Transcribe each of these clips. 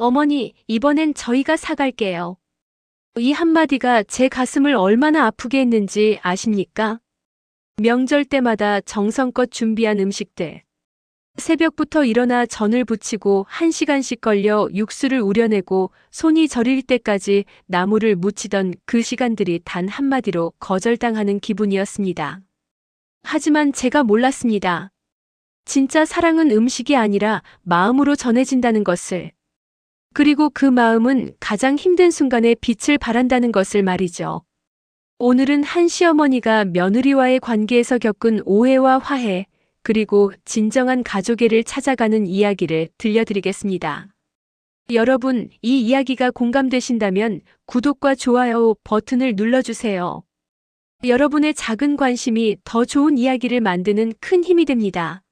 어머니, 이번엔 저희가 사갈게요. 이 한마디가 제 가슴을 얼마나 아프게 했는지 아십니까? 명절 때마다 정성껏 준비한 음식들. 새벽부터 일어나 전을 부치고 1시간씩 걸려 육수를 우려내고 손이 저릴 때까지 나물을 무치던 그 시간들이 단 한마디로 거절당하는 기분이었습니다. 하지만 제가 몰랐습니다. 진짜 사랑은 음식이 아니라 마음으로 전해진다는 것을. 그리고 그 마음은 가장 힘든 순간에 빛을 발한다는 것을 말이죠. 오늘은 한 시어머니가 며느리와의 관계에서 겪은 오해와 화해, 그리고 진정한 가족애를 찾아가는 이야기를 들려드리겠습니다. 여러분, 이 이야기가 공감되신다면 구독과 좋아요 버튼을 눌러주세요. 여러분의 작은 관심이 더 좋은 이야기를 만드는 큰 힘이 됩니다.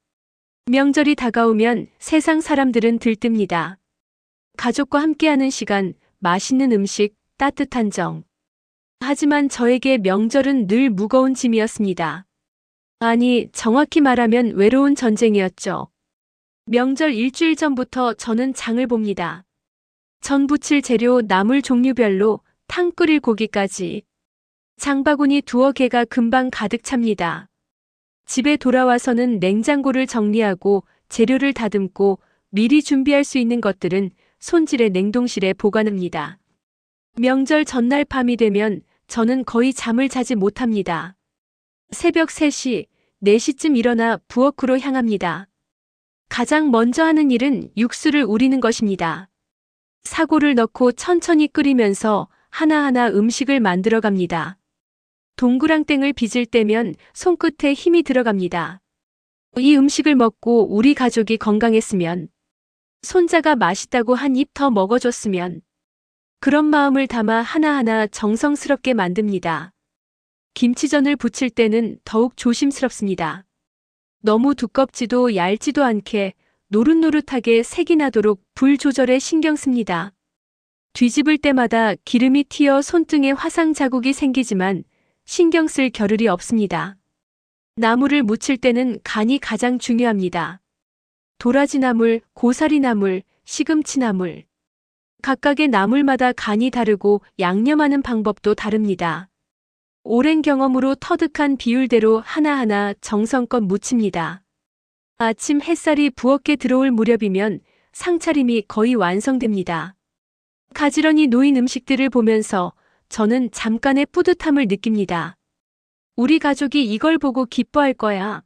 명절이 다가오면 세상 사람들은 들뜹니다. 가족과 함께하는 시간, 맛있는 음식, 따뜻한 정. 하지만 저에게 명절은 늘 무거운 짐이었습니다. 아니, 정확히 말하면 외로운 전쟁이었죠. 명절 일주일 전부터 저는 장을 봅니다. 전 부칠 재료 나물 종류별로 탕 끓일 고기까지. 장바구니 두어 개가 금방 가득 찹니다. 집에 돌아와서는 냉장고를 정리하고 재료를 다듬고 미리 준비할 수 있는 것들은 손질해 냉동실에 보관합니다. 명절 전날 밤이 되면 저는 거의 잠을 자지 못합니다. 새벽 3시, 4시쯤 일어나 부엌으로 향합니다. 가장 먼저 하는 일은 육수를 우리는 것입니다. 사고를 넣고 천천히 끓이면서 하나하나 음식을 만들어 갑니다. 동그랑땡을 빚을 때면 손끝에 힘이 들어갑니다. 이 음식을 먹고 우리 가족이 건강했으면, 손자가 맛있다고 한 입 더 먹어줬으면, 그런 마음을 담아 하나하나 정성스럽게 만듭니다. 김치전을 부칠 때는 더욱 조심스럽습니다. 너무 두껍지도 얇지도 않게 노릇노릇하게 색이 나도록 불 조절에 신경 씁니다. 뒤집을 때마다 기름이 튀어 손등에 화상 자국이 생기지만 신경 쓸 겨를이 없습니다. 나물을 무칠 때는 간이 가장 중요합니다. 도라지나물, 고사리나물, 시금치나물. 각각의 나물마다 간이 다르고 양념하는 방법도 다릅니다. 오랜 경험으로 터득한 비율대로 하나하나 정성껏 무칩니다. 아침 햇살이 부엌에 들어올 무렵이면 상차림이 거의 완성됩니다. 가지런히 놓인 음식들을 보면서 저는 잠깐의 뿌듯함을 느낍니다. 우리 가족이 이걸 보고 기뻐할 거야.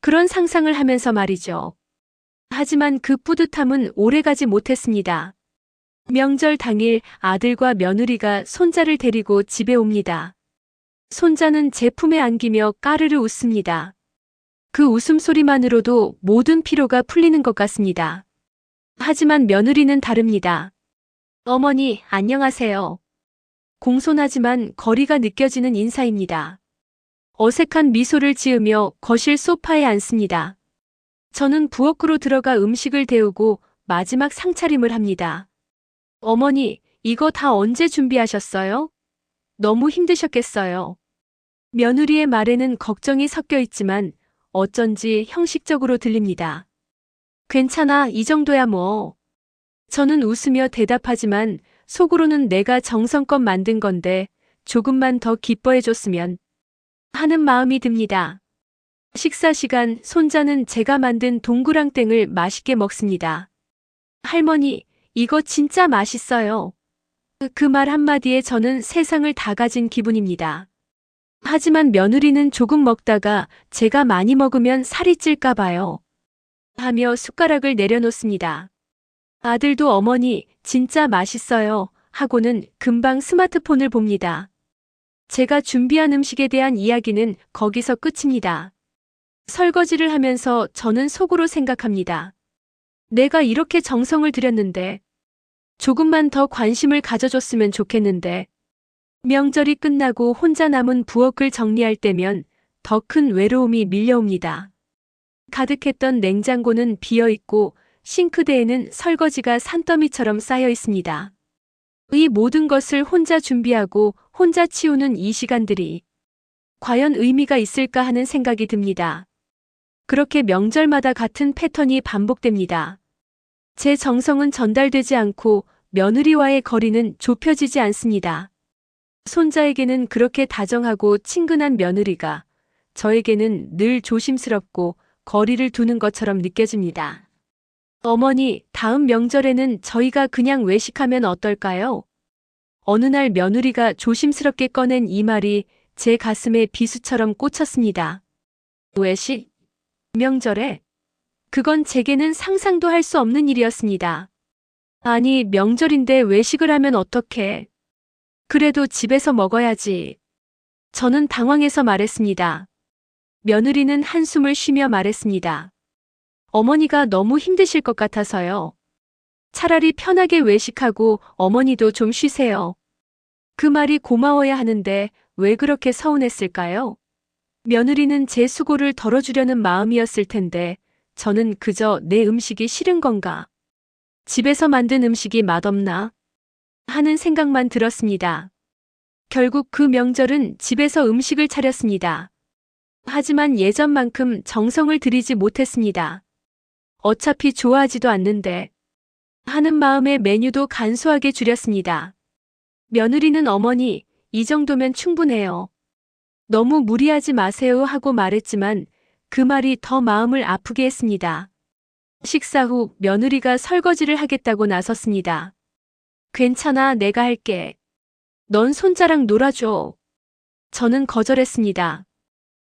그런 상상을 하면서 말이죠. 하지만 그 뿌듯함은 오래가지 못했습니다. 명절 당일 아들과 며느리가 손자를 데리고 집에 옵니다. 손자는 제 품에 안기며 까르르 웃습니다. 그 웃음소리만으로도 모든 피로가 풀리는 것 같습니다. 하지만 며느리는 다릅니다. 어머니, 안녕하세요. 공손하지만 거리가 느껴지는 인사입니다. 어색한 미소를 지으며 거실 소파에 앉습니다. 저는 부엌으로 들어가 음식을 데우고 마지막 상차림을 합니다. 어머니, 이거 다 언제 준비하셨어요? 너무 힘드셨겠어요. 며느리의 말에는 걱정이 섞여 있지만 어쩐지 형식적으로 들립니다. 괜찮아, 이 정도야 뭐. 저는 웃으며 대답하지만 속으로는 내가 정성껏 만든 건데 조금만 더 기뻐해줬으면 하는 마음이 듭니다. 식사 시간, 손자는 제가 만든 동그랑땡을 맛있게 먹습니다. 할머니, 이거 진짜 맛있어요. 그 말 한마디에 저는 세상을 다 가진 기분입니다. 하지만 며느리는 조금 먹다가 제가 많이 먹으면 살이 찔까 봐요. 하며 숟가락을 내려놓습니다. 아들도 어머니, 진짜 맛있어요. 하고는 금방 스마트폰을 봅니다. 제가 준비한 음식에 대한 이야기는 거기서 끝입니다. 설거지를 하면서 저는 속으로 생각합니다. 내가 이렇게 정성을 들였는데, 조금만 더 관심을 가져줬으면 좋겠는데, 명절이 끝나고 혼자 남은 부엌을 정리할 때면 더 큰 외로움이 밀려옵니다. 가득했던 냉장고는 비어있고 싱크대에는 설거지가 산더미처럼 쌓여 있습니다. 이 모든 것을 혼자 준비하고 혼자 치우는 이 시간들이 과연 의미가 있을까 하는 생각이 듭니다. 그렇게 명절마다 같은 패턴이 반복됩니다. 제 정성은 전달되지 않고 며느리와의 거리는 좁혀지지 않습니다. 손자에게는 그렇게 다정하고 친근한 며느리가 저에게는 늘 조심스럽고 거리를 두는 것처럼 느껴집니다. 어머니, 다음 명절에는 저희가 그냥 외식하면 어떨까요? 어느 날 며느리가 조심스럽게 꺼낸 이 말이 제 가슴에 비수처럼 꽂혔습니다. 외식? 명절에? 그건 제게는 상상도 할 수 없는 일이었습니다. 아니, 명절인데 외식을 하면 어떡해? 그래도 집에서 먹어야지. 저는 당황해서 말했습니다. 며느리는 한숨을 쉬며 말했습니다. 어머니가 너무 힘드실 것 같아서요. 차라리 편하게 외식하고 어머니도 좀 쉬세요. 그 말이 고마워야 하는데 왜 그렇게 서운했을까요? 며느리는 제 수고를 덜어주려는 마음이었을 텐데 저는 그저 내 음식이 싫은 건가? 집에서 만든 음식이 맛없나? 하는 생각만 들었습니다. 결국 그 명절은 집에서 음식을 차렸습니다. 하지만 예전만큼 정성을 들이지 못했습니다. 어차피 좋아하지도 않는데 하는 마음에 메뉴도 간소하게 줄였습니다. 며느리는 어머니, 이 정도면 충분해요. 너무 무리하지 마세요 하고 말했지만 그 말이 더 마음을 아프게 했습니다. 식사 후 며느리가 설거지를 하겠다고 나섰습니다. 괜찮아, 내가 할게. 넌 손자랑 놀아줘. 저는 거절했습니다.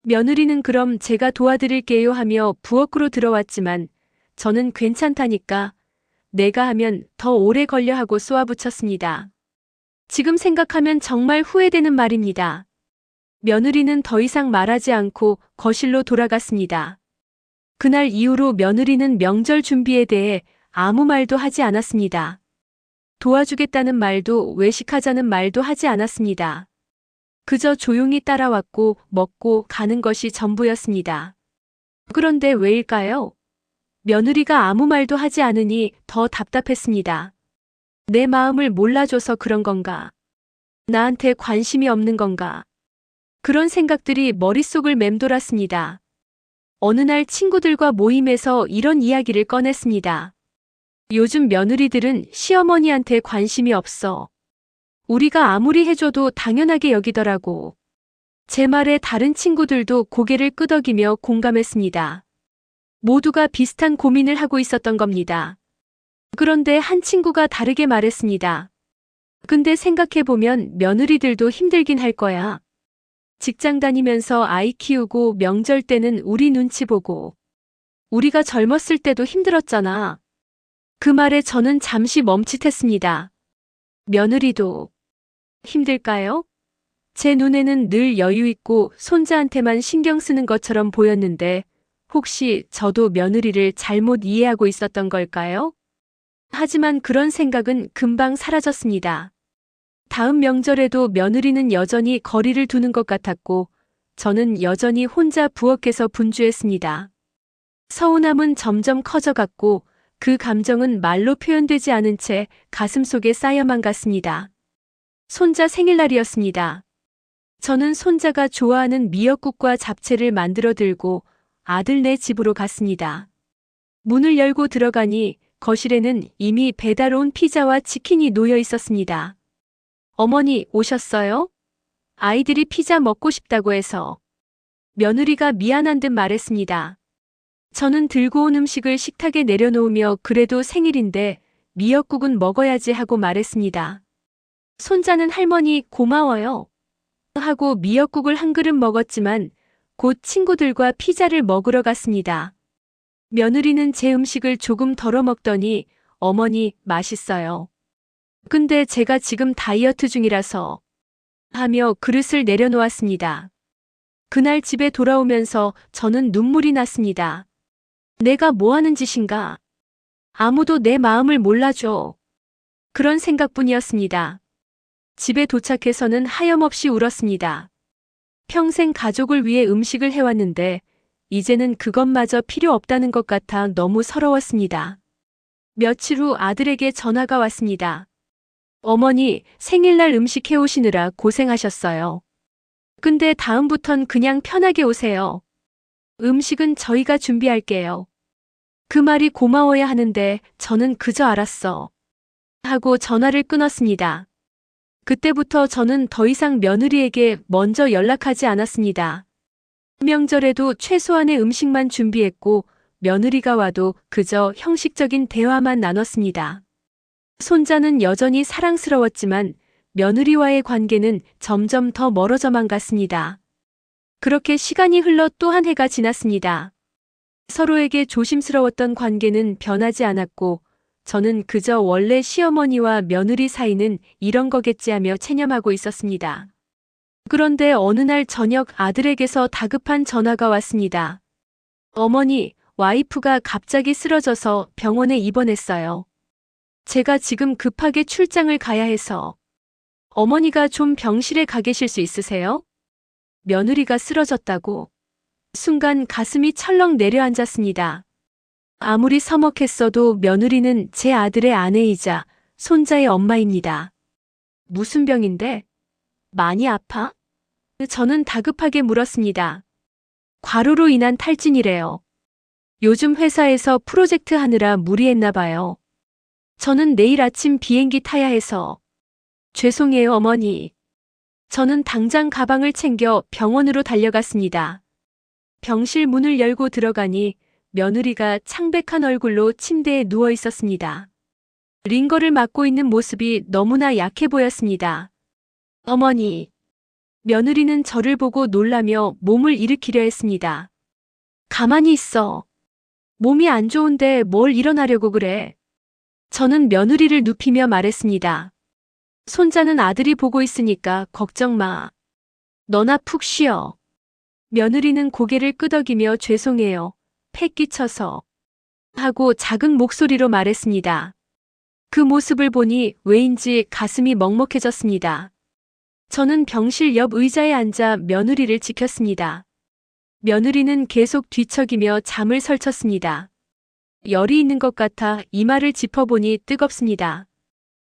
며느리는 그럼 제가 도와드릴게요 하며 부엌으로 들어왔지만 저는 괜찮다니까 내가 하면 더 오래 걸려 하고 쏘아붙였습니다. 지금 생각하면 정말 후회되는 말입니다. 며느리는 더 이상 말하지 않고 거실로 돌아갔습니다. 그날 이후로 며느리는 명절 준비에 대해 아무 말도 하지 않았습니다. 도와주겠다는 말도 외식하자는 말도 하지 않았습니다. 그저 조용히 따라왔고 먹고 가는 것이 전부였습니다. 그런데 왜일까요? 며느리가 아무 말도 하지 않으니 더 답답했습니다. 내 마음을 몰라줘서 그런 건가? 나한테 관심이 없는 건가? 그런 생각들이 머릿속을 맴돌았습니다. 어느 날 친구들과 모임에서 이런 이야기를 꺼냈습니다. 요즘 며느리들은 시어머니한테 관심이 없어. 우리가 아무리 해줘도 당연하게 여기더라고. 제 말에 다른 친구들도 고개를 끄덕이며 공감했습니다. 모두가 비슷한 고민을 하고 있었던 겁니다. 그런데 한 친구가 다르게 말했습니다. 근데 생각해보면 며느리들도 힘들긴 할 거야. 직장 다니면서 아이 키우고 명절 때는 우리 눈치 보고. 우리가 젊었을 때도 힘들었잖아. 그 말에 저는 잠시 멈칫했습니다. 며느리도 힘들까요? 제 눈에는 늘 여유 있고 손자한테만 신경 쓰는 것처럼 보였는데 혹시 저도 며느리를 잘못 이해하고 있었던 걸까요? 하지만 그런 생각은 금방 사라졌습니다. 다음 명절에도 며느리는 여전히 거리를 두는 것 같았고 저는 여전히 혼자 부엌에서 분주했습니다. 서운함은 점점 커져갔고 그 감정은 말로 표현되지 않은 채 가슴속에 쌓여만 갔습니다. 손자 생일날이었습니다. 저는 손자가 좋아하는 미역국과 잡채를 만들어 들고 아들네 집으로 갔습니다. 문을 열고 들어가니 거실에는 이미 배달 온 피자와 치킨이 놓여 있었습니다. 어머니, 오셨어요? 아이들이 피자 먹고 싶다고 해서. 며느리가 미안한 듯 말했습니다. 저는 들고 온 음식을 식탁에 내려놓으며 그래도 생일인데 미역국은 먹어야지 하고 말했습니다. 손자는 할머니 고마워요. 하고 미역국을 한 그릇 먹었지만 곧 친구들과 피자를 먹으러 갔습니다. 며느리는 제 음식을 조금 덜어 먹더니 어머니 맛있어요. 근데 제가 지금 다이어트 중이라서 하며 그릇을 내려놓았습니다. 그날 집에 돌아오면서 저는 눈물이 났습니다. 내가 뭐 하는 짓인가? 아무도 내 마음을 몰라줘. 그런 생각뿐이었습니다. 집에 도착해서는 하염없이 울었습니다. 평생 가족을 위해 음식을 해왔는데 이제는 그것마저 필요 없다는 것 같아 너무 서러웠습니다. 며칠 후 아들에게 전화가 왔습니다. 어머니, 생일날 음식 해오시느라 고생하셨어요. 근데 다음부턴 그냥 편하게 오세요. 음식은 저희가 준비할게요. 그 말이 고마워야 하는데 저는 그저 알았어. 하고 전화를 끊었습니다. 그때부터 저는 더 이상 며느리에게 먼저 연락하지 않았습니다. 명절에도 최소한의 음식만 준비했고 며느리가 와도 그저 형식적인 대화만 나눴습니다. 손자는 여전히 사랑스러웠지만 며느리와의 관계는 점점 더 멀어져만 갔습니다. 그렇게 시간이 흘러 또 한 해가 지났습니다. 서로에게 조심스러웠던 관계는 변하지 않았고 저는 그저 원래 시어머니와 며느리 사이는 이런 거겠지 하며 체념하고 있었습니다. 그런데 어느 날 저녁 아들에게서 다급한 전화가 왔습니다. 어머니, 와이프가 갑자기 쓰러져서 병원에 입원했어요. 제가 지금 급하게 출장을 가야 해서. 어머니가 좀 병실에 가 계실 수 있으세요? 며느리가 쓰러졌다고. 순간 가슴이 철렁 내려앉았습니다. 아무리 서먹했어도 며느리는 제 아들의 아내이자 손자의 엄마입니다. 무슨 병인데? 많이 아파? 저는 다급하게 물었습니다. 과로로 인한 탈진이래요. 요즘 회사에서 프로젝트 하느라 무리했나 봐요. 저는 내일 아침 비행기 타야 해서. 죄송해요, 어머니. 저는 당장 가방을 챙겨 병원으로 달려갔습니다. 병실 문을 열고 들어가니 며느리가 창백한 얼굴로 침대에 누워 있었습니다. 링거를 맞고 있는 모습이 너무나 약해 보였습니다. 어머니. 며느리는 저를 보고 놀라며 몸을 일으키려 했습니다. 가만히 있어. 몸이 안 좋은데 뭘 일어나려고 그래. 저는 며느리를 눕히며 말했습니다. 손자는 아들이 보고 있으니까 걱정 마. 너나 푹 쉬어. 며느리는 고개를 끄덕이며 죄송해요. 패 끼쳐서. 하고 작은 목소리로 말했습니다. 그 모습을 보니 왜인지 가슴이 먹먹해졌습니다. 저는 병실 옆 의자에 앉아 며느리를 지켰습니다. 며느리는 계속 뒤척이며 잠을 설쳤습니다. 열이 있는 것 같아 이마를 짚어보니 뜨겁습니다.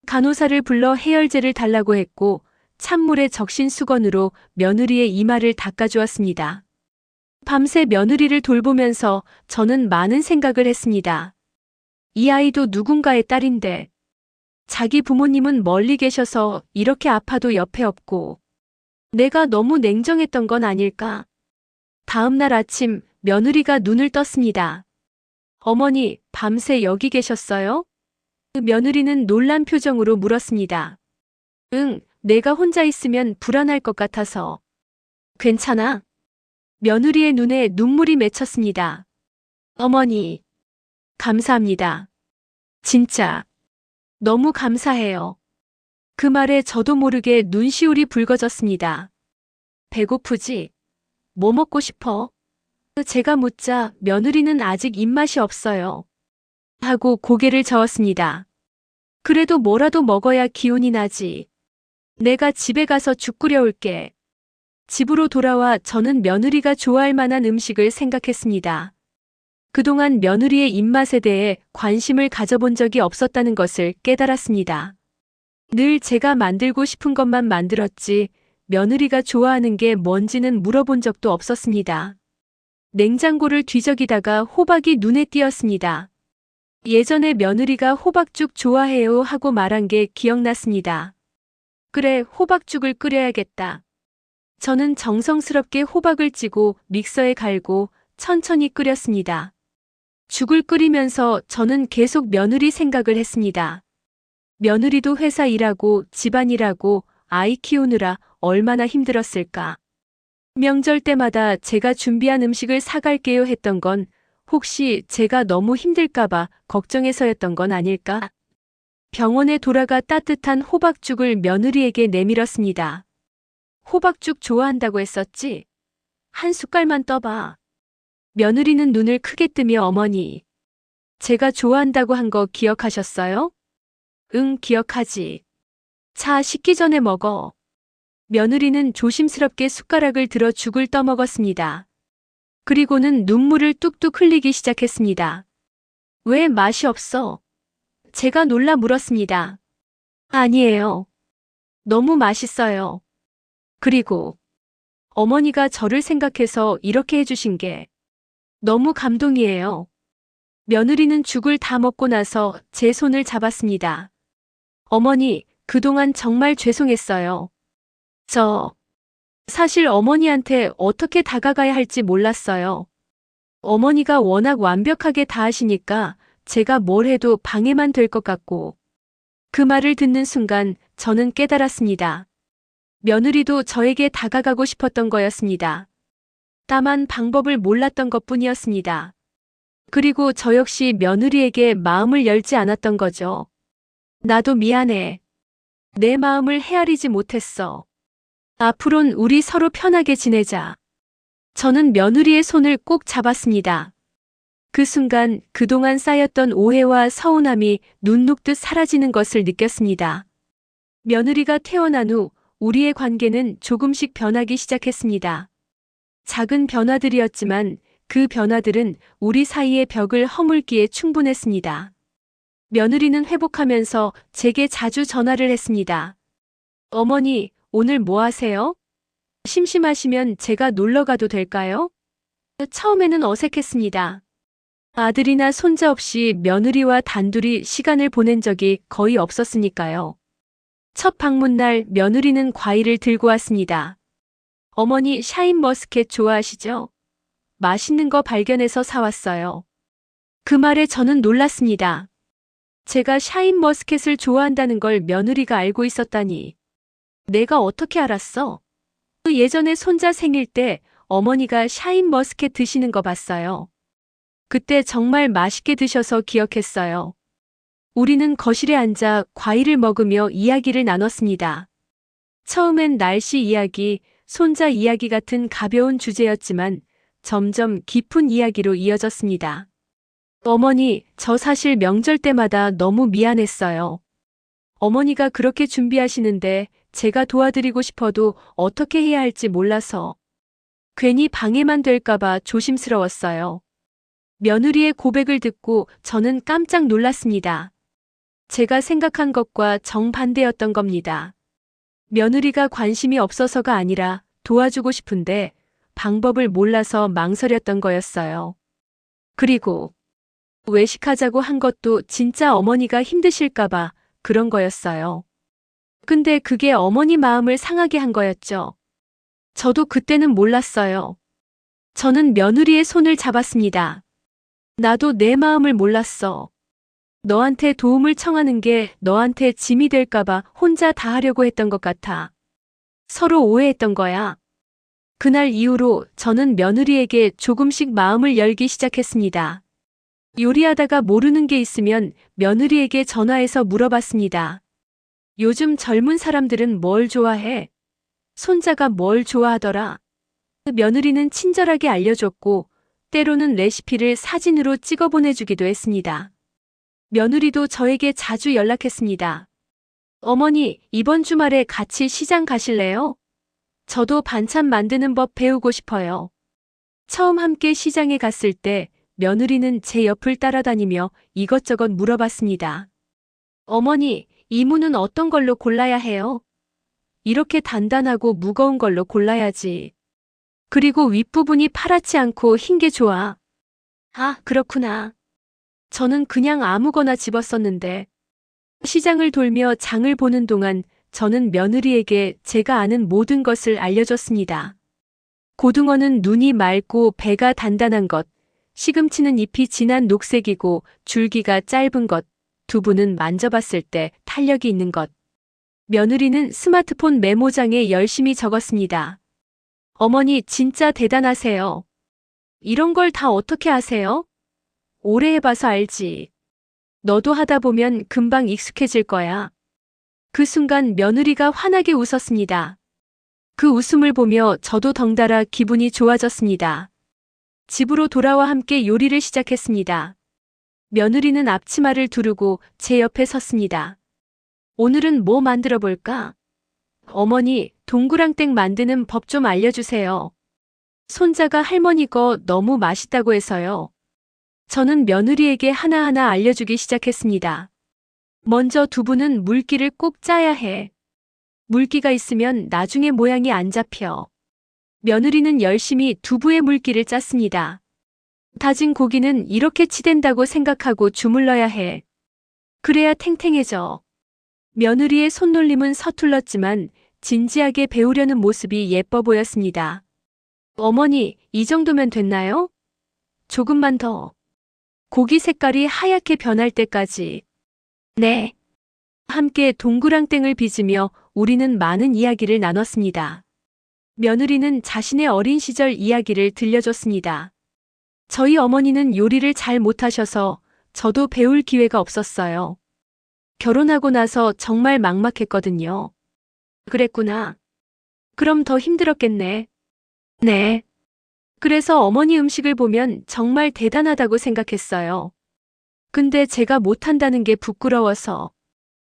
간호사를 불러 해열제를 달라고 했고 찬물에 적신 수건으로 며느리의 이마를 닦아주었습니다. 밤새 며느리를 돌보면서 저는 많은 생각을 했습니다. 이 아이도 누군가의 딸인데 자기 부모님은 멀리 계셔서 이렇게 아파도 옆에 없고 내가 너무 냉정했던 건 아닐까? 다음 날 아침 며느리가 눈을 떴습니다. 어머니, 밤새 여기 계셨어요? 며느리는 놀란 표정으로 물었습니다. 응, 내가 혼자 있으면 불안할 것 같아서. 괜찮아? 며느리의 눈에 눈물이 맺혔습니다. 어머니, 감사합니다. 진짜, 너무 감사해요. 그 말에 저도 모르게 눈시울이 붉어졌습니다. 배고프지? 뭐 먹고 싶어? 제가 묻자 며느리는 아직 입맛이 없어요. 하고 고개를 저었습니다. 그래도 뭐라도 먹어야 기운이 나지. 내가 집에 가서 죽 끓여올게. 집으로 돌아와 저는 며느리가 좋아할 만한 음식을 생각했습니다. 그동안 며느리의 입맛에 대해 관심을 가져본 적이 없었다는 것을 깨달았습니다. 늘 제가 만들고 싶은 것만 만들었지 며느리가 좋아하는 게 뭔지는 물어본 적도 없었습니다. 냉장고를 뒤적이다가 호박이 눈에 띄었습니다. 예전에 며느리가 호박죽 좋아해요 하고 말한 게 기억났습니다. 그래, 호박죽을 끓여야겠다. 저는 정성스럽게 호박을 찌고 믹서에 갈고 천천히 끓였습니다. 죽을 끓이면서 저는 계속 며느리 생각을 했습니다. 며느리도 회사 일하고 집안일하고 아이 키우느라 얼마나 힘들었을까. 명절 때마다 제가 준비한 음식을 사갈게요 했던 건 혹시 제가 너무 힘들까봐 걱정해서였던 건 아닐까? 병원에 돌아가 따뜻한 호박죽을 며느리에게 내밀었습니다. 호박죽 좋아한다고 했었지? 한 숟갈만 떠봐. 며느리는 눈을 크게 뜨며 어머니, 제가 좋아한다고 한 거 기억하셨어요? 응, 기억하지. 차 식기 전에 먹어. 며느리는 조심스럽게 숟가락을 들어 죽을 떠먹었습니다. 그리고는 눈물을 뚝뚝 흘리기 시작했습니다. 왜 맛이 없어? 제가 놀라 물었습니다. 아니에요. 너무 맛있어요. 그리고 어머니가 저를 생각해서 이렇게 해주신 게 너무 감동이에요. 며느리는 죽을 다 먹고 나서 제 손을 잡았습니다. 어머니, 그동안 정말 죄송했어요. 저, 사실 어머니한테 어떻게 다가가야 할지 몰랐어요. 어머니가 워낙 완벽하게 다 하시니까 제가 뭘 해도 방해만 될 것 같고. 그 말을 듣는 순간 저는 깨달았습니다. 며느리도 저에게 다가가고 싶었던 거였습니다. 다만 방법을 몰랐던 것뿐이었습니다. 그리고 저 역시 며느리에게 마음을 열지 않았던 거죠. 나도 미안해. 내 마음을 헤아리지 못했어. 앞으론 우리 서로 편하게 지내자. 저는 며느리의 손을 꼭 잡았습니다. 그 순간 그동안 쌓였던 오해와 서운함이 눈 녹듯 사라지는 것을 느꼈습니다. 며느리가 태어난 후 우리의 관계는 조금씩 변하기 시작했습니다. 작은 변화들이었지만 그 변화들은 우리 사이의 벽을 허물기에 충분했습니다. 며느리는 회복하면서 제게 자주 전화를 했습니다. 어머니, 오늘 뭐 하세요? 심심하시면 제가 놀러 가도 될까요? 처음에는 어색했습니다. 아들이나 손자 없이 며느리와 단둘이 시간을 보낸 적이 거의 없었으니까요. 첫 방문날 며느리는 과일을 들고 왔습니다. 어머니 샤인머스켓 좋아하시죠? 맛있는 거 발견해서 사왔어요. 그 말에 저는 놀랐습니다. 제가 샤인머스켓을 좋아한다는 걸 며느리가 알고 있었다니. 내가 어떻게 알았어? 예전에 손자 생일 때 어머니가 샤인머스켓 드시는 거 봤어요. 그때 정말 맛있게 드셔서 기억했어요. 우리는 거실에 앉아 과일을 먹으며 이야기를 나눴습니다. 처음엔 날씨 이야기, 손자 이야기 같은 가벼운 주제였지만 점점 깊은 이야기로 이어졌습니다. 어머니, 저 사실 명절 때마다 너무 미안했어요. 어머니가 그렇게 준비하시는데 제가 도와드리고 싶어도 어떻게 해야 할지 몰라서 괜히 방해만 될까봐 조심스러웠어요. 며느리의 고백을 듣고 저는 깜짝 놀랐습니다. 제가 생각한 것과 정반대였던 겁니다. 며느리가 관심이 없어서가 아니라 도와주고 싶은데 방법을 몰라서 망설였던 거였어요. 그리고 외식하자고 한 것도 진짜 어머니가 힘드실까봐 그런 거였어요. 근데 그게 어머니 마음을 상하게 한 거였죠. 저도 그때는 몰랐어요. 저는 며느리의 손을 잡았습니다. 나도 내 마음을 몰랐어. 너한테 도움을 청하는 게 너한테 짐이 될까봐 혼자 다 하려고 했던 것 같아. 서로 오해했던 거야. 그날 이후로 저는 며느리에게 조금씩 마음을 열기 시작했습니다. 요리하다가 모르는 게 있으면 며느리에게 전화해서 물어봤습니다. 요즘 젊은 사람들은 뭘 좋아해? 손자가 뭘 좋아하더라? 며느리는 친절하게 알려줬고 때로는 레시피를 사진으로 찍어 보내주기도 했습니다. 며느리도 저에게 자주 연락했습니다. 어머니, 이번 주말에 같이 시장 가실래요? 저도 반찬 만드는 법 배우고 싶어요. 처음 함께 시장에 갔을 때 며느리는 제 옆을 따라다니며 이것저것 물어봤습니다. 어머니, 이 무는 어떤 걸로 골라야 해요? 이렇게 단단하고 무거운 걸로 골라야지. 그리고 윗부분이 파랗지 않고 흰 게 좋아. 아, 그렇구나. 저는 그냥 아무거나 집었었는데 시장을 돌며 장을 보는 동안 저는 며느리에게 제가 아는 모든 것을 알려줬습니다. 고등어는 눈이 맑고 배가 단단한 것, 시금치는 잎이 진한 녹색이고 줄기가 짧은 것, 두부는 만져봤을 때 탄력이 있는 것. 며느리는 스마트폰 메모장에 열심히 적었습니다. 어머니 진짜 대단하세요. 이런 걸 다 어떻게 아세요? 오래 해봐서 알지. 너도 하다 보면 금방 익숙해질 거야. 그 순간 며느리가 환하게 웃었습니다. 그 웃음을 보며 저도 덩달아 기분이 좋아졌습니다. 집으로 돌아와 함께 요리를 시작했습니다. 며느리는 앞치마를 두르고 제 옆에 섰습니다. 오늘은 뭐 만들어 볼까? 어머니, 동그랑땡 만드는 법 좀 알려주세요. 손자가 할머니 거 너무 맛있다고 해서요. 저는 며느리에게 하나하나 알려주기 시작했습니다. 먼저 두부는 물기를 꼭 짜야 해. 물기가 있으면 나중에 모양이 안 잡혀. 며느리는 열심히 두부의 물기를 짰습니다. 다진 고기는 이렇게 치댄다고 생각하고 주물러야 해. 그래야 탱탱해져. 며느리의 손놀림은 서툴렀지만 진지하게 배우려는 모습이 예뻐 보였습니다. 어머니, 이 정도면 됐나요? 조금만 더. 고기 색깔이 하얗게 변할 때까지. 네. 함께 동그랑땡을 빚으며 우리는 많은 이야기를 나눴습니다. 며느리는 자신의 어린 시절 이야기를 들려줬습니다. 저희 어머니는 요리를 잘 못하셔서 저도 배울 기회가 없었어요. 결혼하고 나서 정말 막막했거든요. 그랬구나. 그럼 더 힘들었겠네. 네. 그래서 어머니 음식을 보면 정말 대단하다고 생각했어요. 근데 제가 못한다는 게 부끄러워서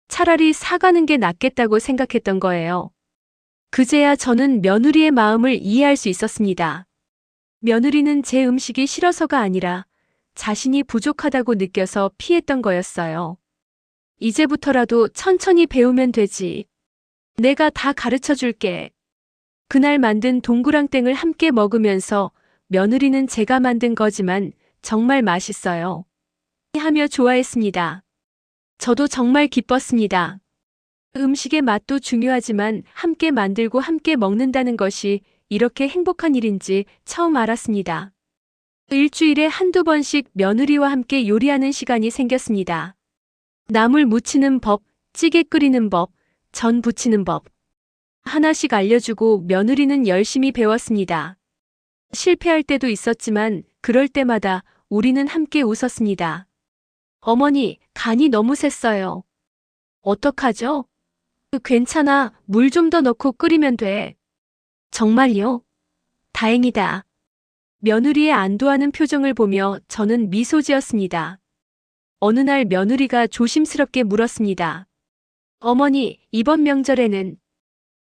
차라리 사가는 게 낫겠다고 생각했던 거예요. 그제야 저는 며느리의 마음을 이해할 수 있었습니다. 며느리는 제 음식이 싫어서가 아니라 자신이 부족하다고 느껴서 피했던 거였어요. 이제부터라도 천천히 배우면 되지. 내가 다 가르쳐 줄게. 그날 만든 동그랑땡을 함께 먹으면서 며느리는 제가 만든 거지만 정말 맛있어요. 하며 좋아했습니다. 저도 정말 기뻤습니다. 음식의 맛도 중요하지만 함께 만들고 함께 먹는다는 것이 이렇게 행복한 일인지 처음 알았습니다. 일주일에 한두 번씩 며느리와 함께 요리하는 시간이 생겼습니다. 나물 무치는 법, 찌개 끓이는 법, 전 부치는 법. 하나씩 알려주고 며느리는 열심히 배웠습니다. 실패할 때도 있었지만 그럴 때마다 우리는 함께 웃었습니다. 어머니, 간이 너무 셌어요. 어떡하죠? 괜찮아, 물 좀 더 넣고 끓이면 돼. 정말요? 다행이다. 며느리의 안도하는 표정을 보며 저는 미소 지었습니다. 어느 날 며느리가 조심스럽게 물었습니다. 어머니, 이번 명절에는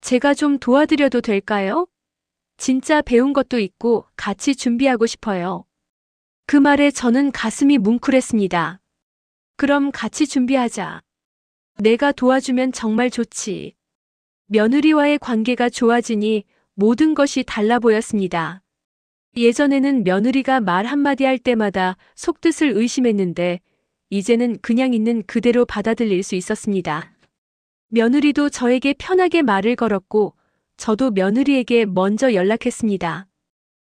제가 좀 도와드려도 될까요? 진짜 배운 것도 있고 같이 준비하고 싶어요. 그 말에 저는 가슴이 뭉클했습니다. 그럼 같이 준비하자. 내가 도와주면 정말 좋지. 며느리와의 관계가 좋아지니 모든 것이 달라 보였습니다. 예전에는 며느리가 말 한마디 할 때마다 속뜻을 의심했는데 이제는 그냥 있는 그대로 받아들일 수 있었습니다. 며느리도 저에게 편하게 말을 걸었고 저도 며느리에게 먼저 연락했습니다.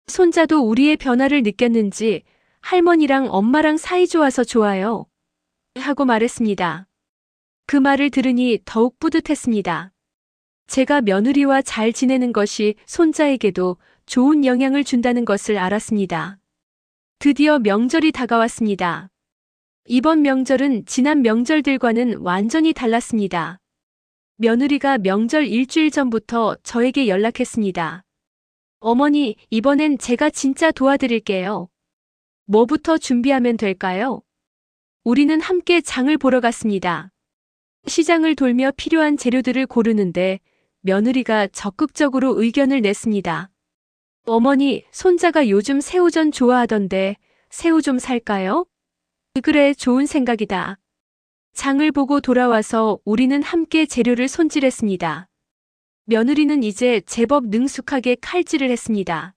손자도 우리의 변화를 느꼈는지 할머니랑 엄마랑 사이 좋아서 좋아요. 하고 말했습니다. 그 말을 들으니 더욱 뿌듯했습니다. 제가 며느리와 잘 지내는 것이 손자에게도 좋은 영향을 준다는 것을 알았습니다. 드디어 명절이 다가왔습니다. 이번 명절은 지난 명절들과는 완전히 달랐습니다. 며느리가 명절 일주일 전부터 저에게 연락했습니다. 어머니, 이번엔 제가 진짜 도와드릴게요. 뭐부터 준비하면 될까요? 우리는 함께 장을 보러 갔습니다. 시장을 돌며 필요한 재료들을 고르는데 며느리가 적극적으로 의견을 냈습니다. 어머니, 손자가 요즘 새우전 좋아하던데 새우 좀 살까요? 그래, 좋은 생각이다. 장을 보고 돌아와서 우리는 함께 재료를 손질했습니다. 며느리는 이제 제법 능숙하게 칼질을 했습니다.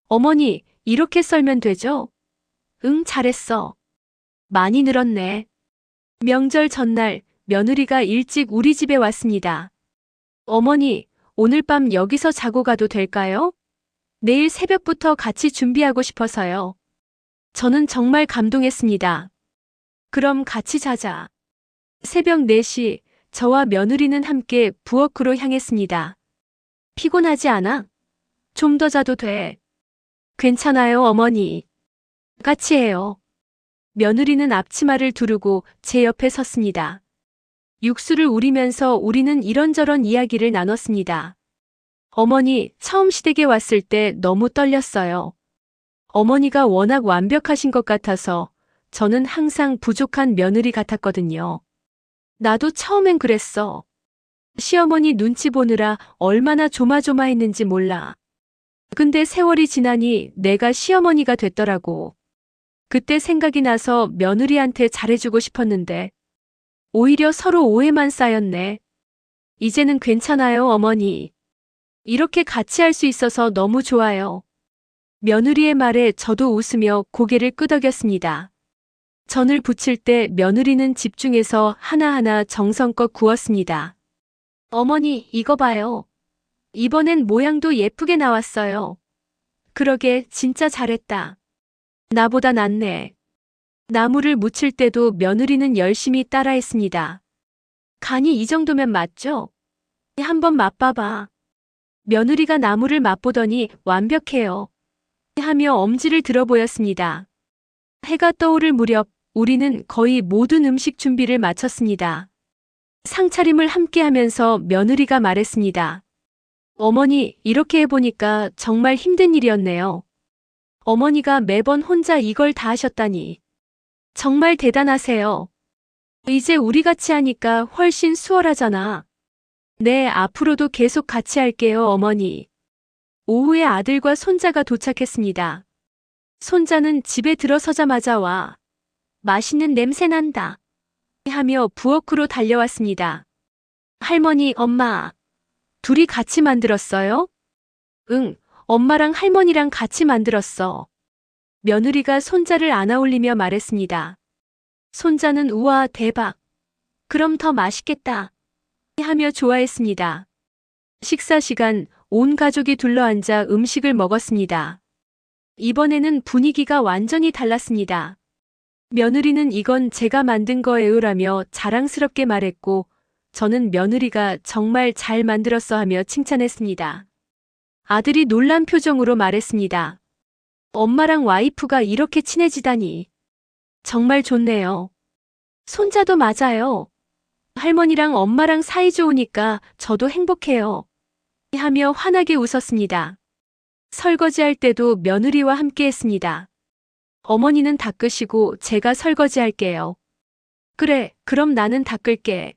어머니, 이렇게 썰면 되죠? 응, 잘했어. 많이 늘었네. 명절 전날 며느리가 일찍 우리 집에 왔습니다. 어머니, 오늘 밤 여기서 자고 가도 될까요? 내일 새벽부터 같이 준비하고 싶어서요. 저는 정말 감동했습니다. 그럼 같이 자자. 새벽 4시, 저와 며느리는 함께 부엌으로 향했습니다. 피곤하지 않아? 좀 더 자도 돼. 괜찮아요, 어머니. 같이 해요. 며느리는 앞치마를 두르고 제 옆에 섰습니다. 육수를 우리면서 우리는 이런저런 이야기를 나눴습니다. 어머니, 처음 시댁에 왔을 때 너무 떨렸어요. 어머니가 워낙 완벽하신 것 같아서 저는 항상 부족한 며느리 같았거든요. 나도 처음엔 그랬어. 시어머니 눈치 보느라 얼마나 조마조마했는지 몰라. 근데 세월이 지나니 내가 시어머니가 됐더라고. 그때 생각이 나서 며느리한테 잘해주고 싶었는데 오히려 서로 오해만 쌓였네. 이제는 괜찮아요, 어머니. 이렇게 같이 할 수 있어서 너무 좋아요. 며느리의 말에 저도 웃으며 고개를 끄덕였습니다. 전을 부칠 때 며느리는 집중해서 하나하나 정성껏 구웠습니다. 어머니, 이거 봐요. 이번엔 모양도 예쁘게 나왔어요. 그러게, 진짜 잘했다. 나보다 낫네. 나물을 무칠 때도 며느리는 열심히 따라했습니다. 간이 이 정도면 맞죠? 한번 맛봐봐. 며느리가 나물을 맛보더니 완벽해요. 하며 엄지를 들어 보였습니다. 해가 떠오를 무렵 우리는 거의 모든 음식 준비를 마쳤습니다. 상차림을 함께 하면서 며느리가 말했습니다. 어머니, 이렇게 해보니까 정말 힘든 일이었네요. 어머니가 매번 혼자 이걸 다 하셨다니. 정말 대단하세요. 이제 우리 같이 하니까 훨씬 수월하잖아. 네, 앞으로도 계속 같이 할게요, 어머니. 오후에 아들과 손자가 도착했습니다. 손자는 집에 들어서자마자 와. 맛있는 냄새 난다. 하며 부엌으로 달려왔습니다. 할머니, 엄마. 둘이 같이 만들었어요? 응, 엄마랑 할머니랑 같이 만들었어. 며느리가 손자를 안아올리며 말했습니다. 손자는 우와, 대박. 그럼 더 맛있겠다. 하며 좋아했습니다. 식사 시간 온 가족이 둘러앉아 음식을 먹었습니다. 이번에는 분위기가 완전히 달랐습니다. 며느리는 이건 제가 만든 거예요라며 자랑스럽게 말했고 저는 며느리가 정말 잘 만들었어 하며 칭찬했습니다. 아들이 놀란 표정으로 말했습니다. 엄마랑 와이프가 이렇게 친해지다니. 정말 좋네요. 손자도 맞아요. 할머니랑 엄마랑 사이 좋으니까 저도 행복해요. 하며 환하게 웃었습니다. 설거지할 때도 며느리와 함께 했습니다. 어머니는 닦으시고 제가 설거지할게요. 그래, 그럼 나는 닦을게.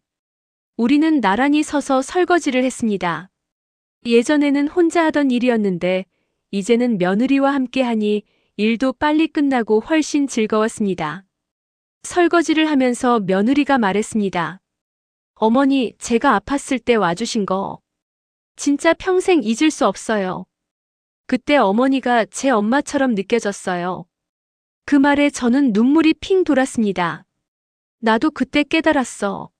우리는 나란히 서서 설거지를 했습니다. 예전에는 혼자 하던 일이었는데 이제는 며느리와 함께 하니 일도 빨리 끝나고 훨씬 즐거웠습니다. 설거지를 하면서 며느리가 말했습니다. 어머니, 제가 아팠을 때 와주신 거 진짜 평생 잊을 수 없어요. 그때 어머니가 제 엄마처럼 느껴졌어요. 그 말에 저는 눈물이 핑 돌았습니다. 나도 그때 깨달았어.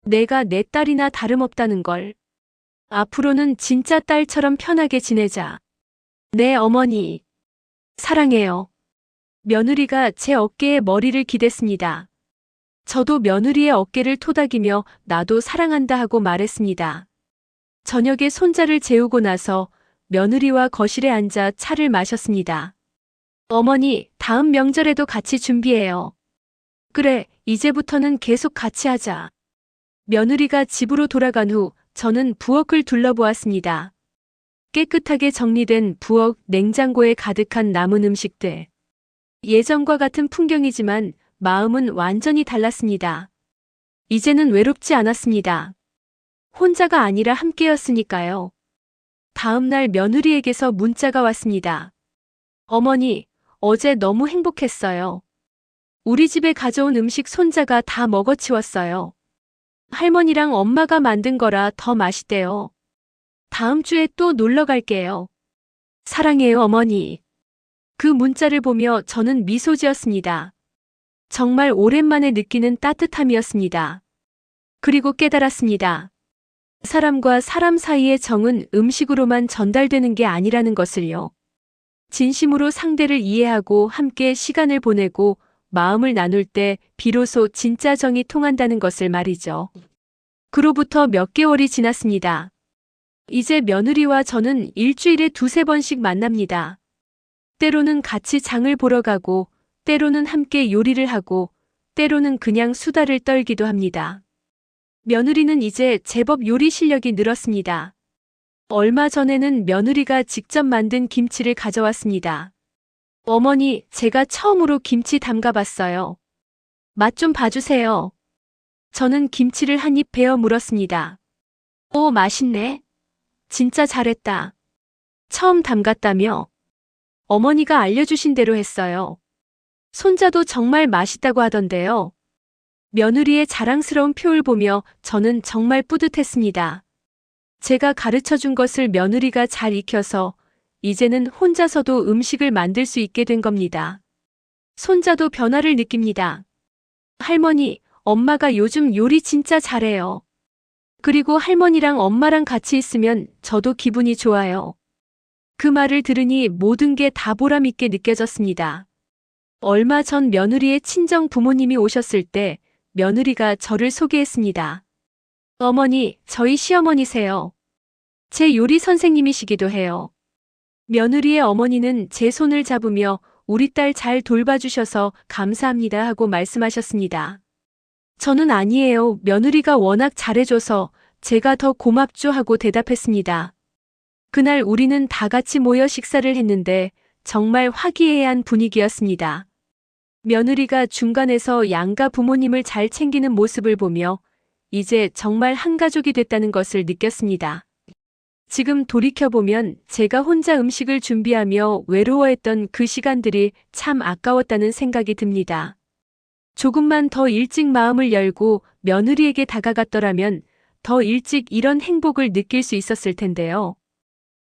내가 내 딸이나 다름없다는 걸. 앞으로는 진짜 딸처럼 편하게 지내자. 네, 어머니. 사랑해요. 며느리가 제 어깨에 머리를 기댔습니다. 저도 며느리의 어깨를 토닥이며 나도 사랑한다 하고 말했습니다. 저녁에 손자를 재우고 나서 며느리와 거실에 앉아 차를 마셨습니다. 어머니, 다음 명절에도 같이 준비해요. 그래, 이제부터는 계속 같이 하자. 며느리가 집으로 돌아간 후 저는 부엌을 둘러보았습니다. 깨끗하게 정리된 부엌, 냉장고에 가득한 남은 음식들. 예전과 같은 풍경이지만 마음은 완전히 달랐습니다. 이제는 외롭지 않았습니다. 혼자가 아니라 함께였으니까요. 다음 날 며느리에게서 문자가 왔습니다. 어머니, 어제 너무 행복했어요. 우리 집에 가져온 음식 손자가 다 먹어치웠어요. 할머니랑 엄마가 만든 거라 더 맛있대요. 다음 주에 또 놀러 갈게요. 사랑해요, 어머니. 그 문자를 보며 저는 미소 지었습니다. 정말 오랜만에 느끼는 따뜻함이었습니다. 그리고 깨달았습니다. 사람과 사람 사이의 정은 음식으로만 전달되는 게 아니라는 것을요. 진심으로 상대를 이해하고 함께 시간을 보내고 마음을 나눌 때 비로소 진짜 정이 통한다는 것을 말이죠. 그로부터 몇 개월이 지났습니다. 이제 며느리와 저는 일주일에 두세 번씩 만납니다. 때로는 같이 장을 보러 가고, 때로는 함께 요리를 하고, 때로는 그냥 수다를 떨기도 합니다. 며느리는 이제 제법 요리 실력이 늘었습니다. 얼마 전에는 며느리가 직접 만든 김치를 가져왔습니다. 어머니, 제가 처음으로 김치 담가봤어요. 맛 좀 봐주세요. 저는 김치를 한 입 베어 물었습니다. 오, 맛있네. 진짜 잘했다. 처음 담갔다며? 어머니가 알려주신 대로 했어요. 손자도 정말 맛있다고 하던데요. 며느리의 자랑스러운 표를 보며 저는 정말 뿌듯했습니다. 제가 가르쳐준 것을 며느리가 잘 익혀서 이제는 혼자서도 음식을 만들 수 있게 된 겁니다. 손자도 변화를 느낍니다. 할머니, 엄마가 요즘 요리 진짜 잘해요. 그리고 할머니랑 엄마랑 같이 있으면 저도 기분이 좋아요. 그 말을 들으니 모든 게 다 보람 있게 느껴졌습니다. 얼마 전 며느리의 친정 부모님이 오셨을 때 며느리가 저를 소개했습니다. 어머니, 저희 시어머니세요. 제 요리 선생님이시기도 해요. 며느리의 어머니는 제 손을 잡으며 우리 딸 잘 돌봐주셔서 감사합니다 하고 말씀하셨습니다. 저는 아니에요. 며느리가 워낙 잘해줘서 제가 더 고맙죠 하고 대답했습니다. 그날 우리는 다 같이 모여 식사를 했는데 정말 화기애애한 분위기였습니다. 며느리가 중간에서 양가 부모님을 잘 챙기는 모습을 보며 이제 정말 한 가족이 됐다는 것을 느꼈습니다. 지금 돌이켜보면 제가 혼자 음식을 준비하며 외로워했던 그 시간들이 참 아까웠다는 생각이 듭니다. 조금만 더 일찍 마음을 열고 며느리에게 다가갔더라면 더 일찍 이런 행복을 느낄 수 있었을 텐데요.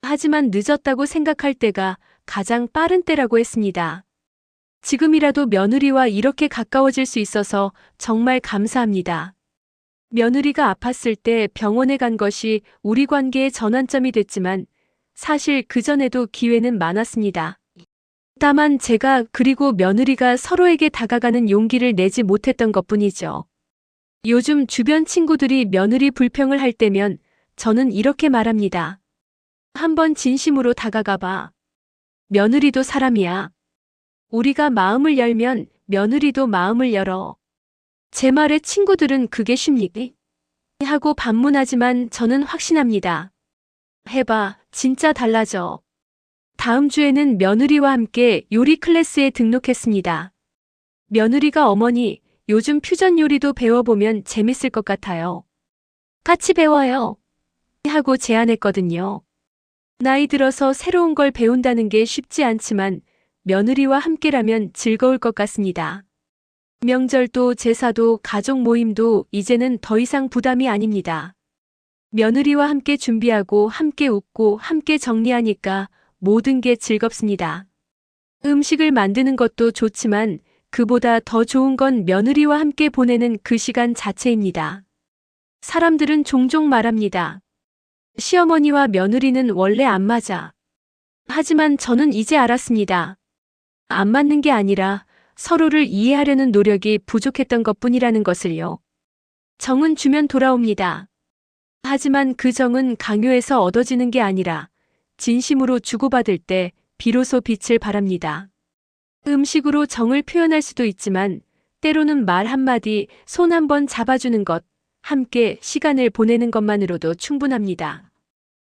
하지만 늦었다고 생각할 때가 가장 빠른 때라고 했습니다. 지금이라도 며느리와 이렇게 가까워질 수 있어서 정말 감사합니다. 며느리가 아팠을 때 병원에 간 것이 우리 관계의 전환점이 됐지만 사실 그전에도 기회는 많았습니다. 다만 제가 그리고 며느리가 서로에게 다가가는 용기를 내지 못했던 것뿐이죠. 요즘 주변 친구들이 며느리 불평을 할 때면 저는 이렇게 말합니다. 한번 진심으로 다가가봐. 며느리도 사람이야. 우리가 마음을 열면 며느리도 마음을 열어. 제 말에 친구들은 그게 쉽니까? 하고 반문하지만 저는 확신합니다. 해봐, 진짜 달라져. 다음 주에는 며느리와 함께 요리 클래스에 등록했습니다. 며느리가 어머니, 요즘 퓨전 요리도 배워보면 재밌을 것 같아요. 같이 배워요. 하고 제안했거든요. 나이 들어서 새로운 걸 배운다는 게 쉽지 않지만 며느리와 함께라면 즐거울 것 같습니다. 명절도 제사도 가족 모임도 이제는 더 이상 부담이 아닙니다. 며느리와 함께 준비하고 함께 웃고 함께 정리하니까 모든 게 즐겁습니다. 음식을 만드는 것도 좋지만 그보다 더 좋은 건 며느리와 함께 보내는 그 시간 자체입니다. 사람들은 종종 말합니다. 시어머니와 며느리는 원래 안 맞아. 하지만 저는 이제 알았습니다. 안 맞는 게 아니라 서로를 이해하려는 노력이 부족했던 것뿐이라는 것을요. 정은 주면 돌아옵니다. 하지만 그 정은 강요해서 얻어지는 게 아니라 진심으로 주고받을 때 비로소 빛을 발합니다. 음식으로 정을 표현할 수도 있지만 때로는 말 한마디, 손 한번 잡아주는 것, 함께 시간을 보내는 것만으로도 충분합니다.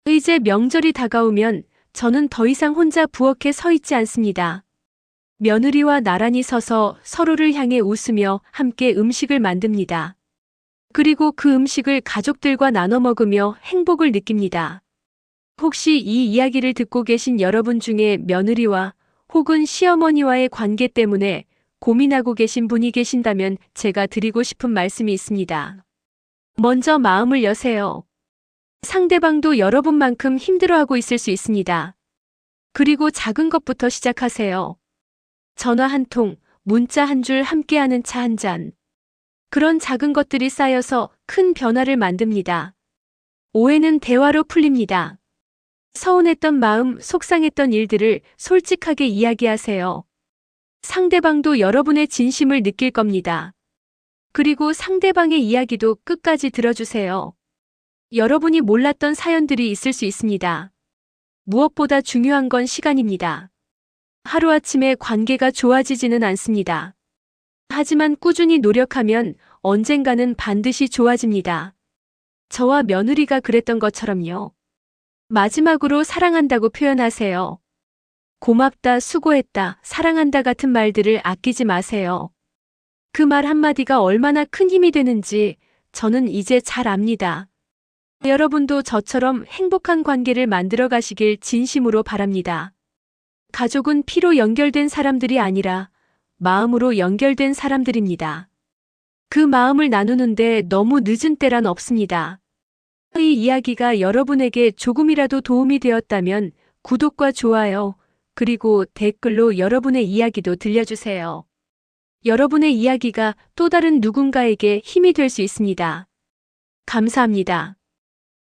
이제 명절이 다가오면 저는 더 이상 혼자 부엌에 서 있지 않습니다. 며느리와 나란히 서서 서로를 향해 웃으며 함께 음식을 만듭니다. 그리고 그 음식을 가족들과 나눠 먹으며 행복을 느낍니다. 혹시 이 이야기를 듣고 계신 여러분 중에 며느리와 혹은 시어머니와의 관계 때문에 고민하고 계신 분이 계신다면 제가 드리고 싶은 말씀이 있습니다. 먼저 마음을 여세요. 상대방도 여러분만큼 힘들어하고 있을 수 있습니다. 그리고 작은 것부터 시작하세요. 전화 한 통, 문자 한 줄, 함께하는 차 한 잔. 그런 작은 것들이 쌓여서 큰 변화를 만듭니다. 오해는 대화로 풀립니다. 서운했던 마음, 속상했던 일들을 솔직하게 이야기하세요. 상대방도 여러분의 진심을 느낄 겁니다. 그리고 상대방의 이야기도 끝까지 들어주세요. 여러분이 몰랐던 사연들이 있을 수 있습니다. 무엇보다 중요한 건 시간입니다. 하루아침에 관계가 좋아지지는 않습니다. 하지만 꾸준히 노력하면 언젠가는 반드시 좋아집니다. 저와 며느리가 그랬던 것처럼요. 마지막으로 사랑한다고 표현하세요. 고맙다, 수고했다, 사랑한다 같은 말들을 아끼지 마세요. 그 말 한마디가 얼마나 큰 힘이 되는지 저는 이제 잘 압니다. 여러분도 저처럼 행복한 관계를 만들어 가시길 진심으로 바랍니다. 가족은 피로 연결된 사람들이 아니라 마음으로 연결된 사람들입니다. 그 마음을 나누는데 너무 늦은 때란 없습니다. 이 이야기가 여러분에게 조금이라도 도움이 되었다면 구독과 좋아요, 그리고 댓글로 여러분의 이야기도 들려주세요. 여러분의 이야기가 또 다른 누군가에게 힘이 될 수 있습니다. 감사합니다.